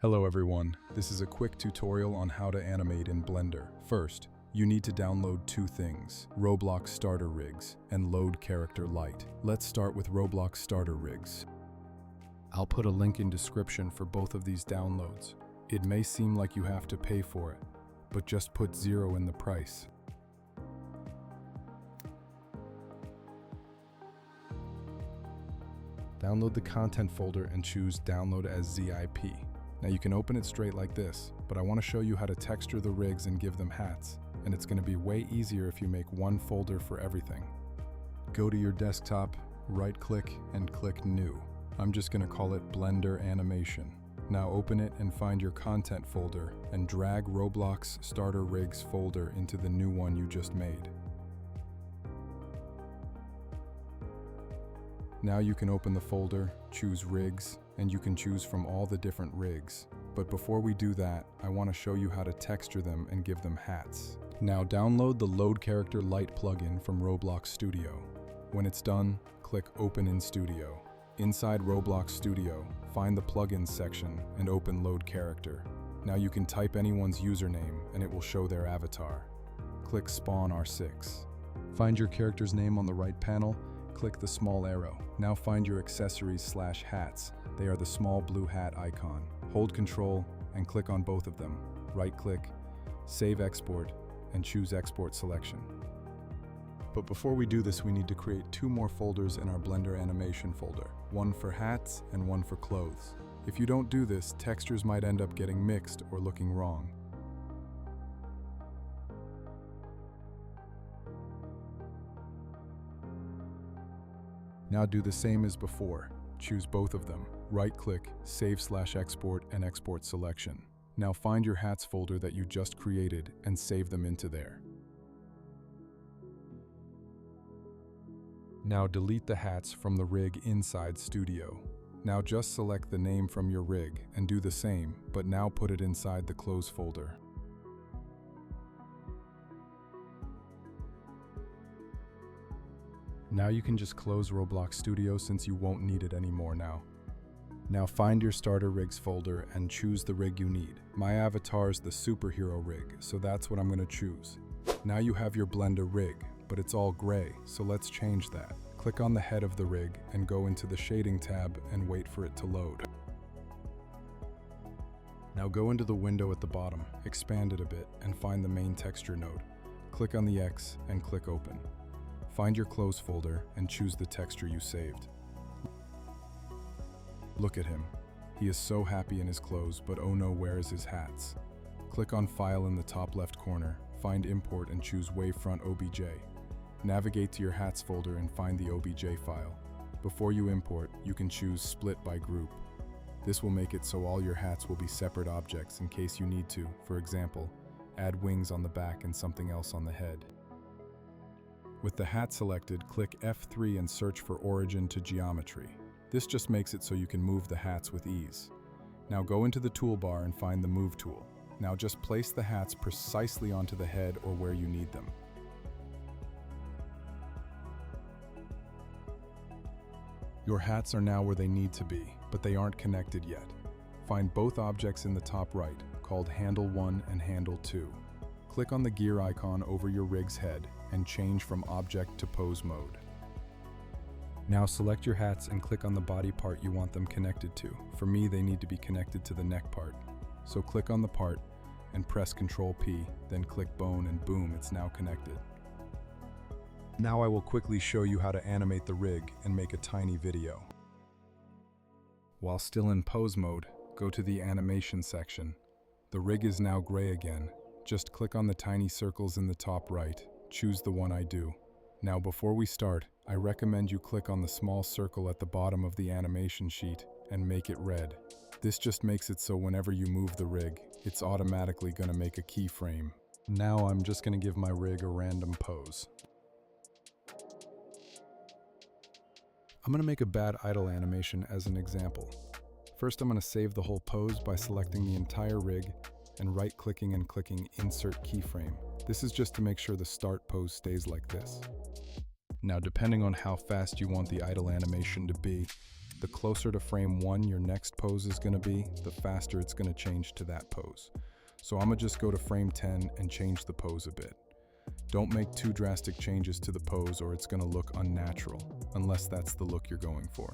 Hello everyone, this is a quick tutorial on how to animate in Blender. First, you need to download two things, Roblox starter rigs and load character lite. Let's start with Roblox starter rigs. I'll put a link in description for both of these downloads. It may seem like you have to pay for it, but just put 0 in the price. Download the content folder and choose download as zip. Now you can open it straight like this, but I want to show you how to texture the rigs and give them hats, and it's going to be way easier if you make one folder for everything. Go to your desktop, right-click, and click New. I'm just going to call it Blender Animation. Now open it and find your content folder and drag Roblox Starter Rigs folder into the new one you just made. Now you can open the folder, choose Rigs, and you can choose from all the different rigs. But before we do that, I want to show you how to texture them and give them hats. Now download the Load Character Lite plugin from Roblox Studio. When it's done, click Open in Studio. Inside Roblox Studio, find the Plugins section and open Load Character. Now you can type anyone's username and it will show their avatar. Click Spawn R6. Find your character's name on the right panel. Click the small arrow. Now find your accessories/hats. They are the small blue hat icon. Hold Control and click on both of them. Right-click, Save Export, and choose Export Selection. But before we do this, we need to create two more folders in our Blender Animation folder. One for hats and one for clothes. If you don't do this, textures might end up getting mixed or looking wrong. Now do the same as before. Choose both of them. Right-click, Save/Export, and Export Selection. Now find your hats folder that you just created and save them into there. Now delete the hats from the rig inside Studio. Now just select the name from your rig and do the same, but now put it inside the Close folder. Now you can just close Roblox Studio since you won't need it anymore now. Now find your starter rigs folder and choose the rig you need. My avatar is the superhero rig, so that's what I'm going to choose. Now you have your Blender rig, but it's all gray, so let's change that. Click on the head of the rig and go into the shading tab and wait for it to load. Now go into the window at the bottom, expand it a bit, and find the main texture node. Click on the X and click Open. Find your Close folder and choose the texture you saved. Look at him. He is so happy in his clothes, but oh no, where is his hats? Click on File in the top left corner, find Import and choose Wavefront OBJ. Navigate to your hats folder and find the OBJ file. Before you import, you can choose Split by Group. This will make it so all your hats will be separate objects in case you need to. For example, add wings on the back and something else on the head. With the hat selected, click F3 and search for Origin to Geometry. This just makes it so you can move the hats with ease. Now go into the toolbar and find the Move tool. Now just place the hats precisely onto the head or where you need them. Your hats are now where they need to be, but they aren't connected yet. Find both objects in the top right, called Handle 1 and Handle 2. Click on the gear icon over your rig's head and change from object to pose mode. Now select your hats and click on the body part you want them connected to. For me, they need to be connected to the neck part. So click on the part and press Ctrl P, then click Bone and boom, it's now connected. Now I will quickly show you how to animate the rig and make a tiny video. While still in pose mode, go to the animation section. The rig is now gray again. Just click on the tiny circles in the top right. Choose the one I do. Now before we start, I recommend you click on the small circle at the bottom of the animation sheet and make it red. This just makes it so whenever you move the rig, it's automatically going to make a keyframe. Now I'm just going to give my rig a random pose. I'm going to make a bad idle animation as an example. First, I'm going to save the whole pose by selecting the entire rig and right-clicking and clicking Insert Keyframe. This is just to make sure the start pose stays like this. Now, depending on how fast you want the idle animation to be, The closer to frame 1 your next pose is going to be, the faster it's going to change to that pose. So I'm going to just go to frame 10 and change the pose a bit. Don't make too drastic changes to the pose or it's going to look unnatural, unless that's the look you're going for.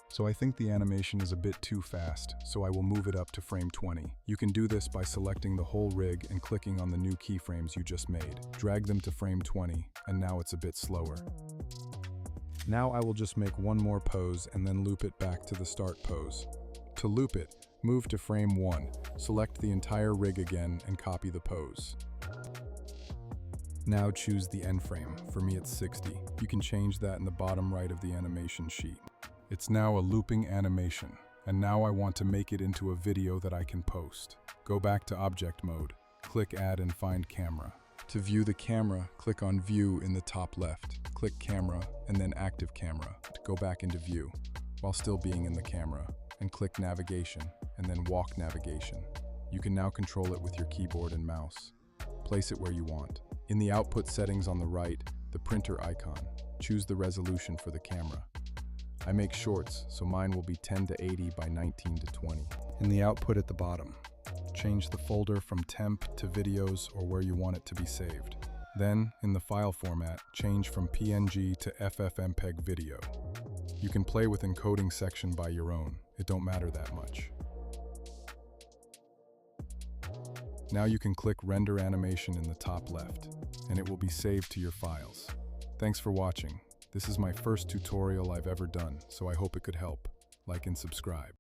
So I think the animation is a bit too fast, so I will move it up to frame 20. You can do this by selecting the whole rig and clicking on the new keyframes you just made. Drag them to frame 20, and now it's a bit slower. Now I will just make one more pose and then loop it back to the start pose. To loop it, move to frame 1, select the entire rig again and copy the pose. Now choose the end frame. For me it's 60. You can change that in the bottom right of the animation sheet. It's now a looping animation, and now I want to make it into a video that I can post. Go back to object mode, click add and find camera. To view the camera, click on view in the top left, click camera and then active camera to go back into view while still being in the camera, and click navigation and then walk navigation. You can now control it with your keyboard and mouse. Place it where you want. In the output settings on the right, the printer icon, choose the resolution for the camera. I make shorts, so mine will be 10 to 80 by 19 to 20. In the output at the bottom, change the folder from temp to videos or where you want it to be saved. Then, in the file format, change from PNG to FFmpeg video. You can play with encoding section by your own. It don't matter that much. Now you can click render animation in the top left, and it will be saved to your files. Thanks for watching. This is my first tutorial I've ever done, so I hope it could help. Like and subscribe.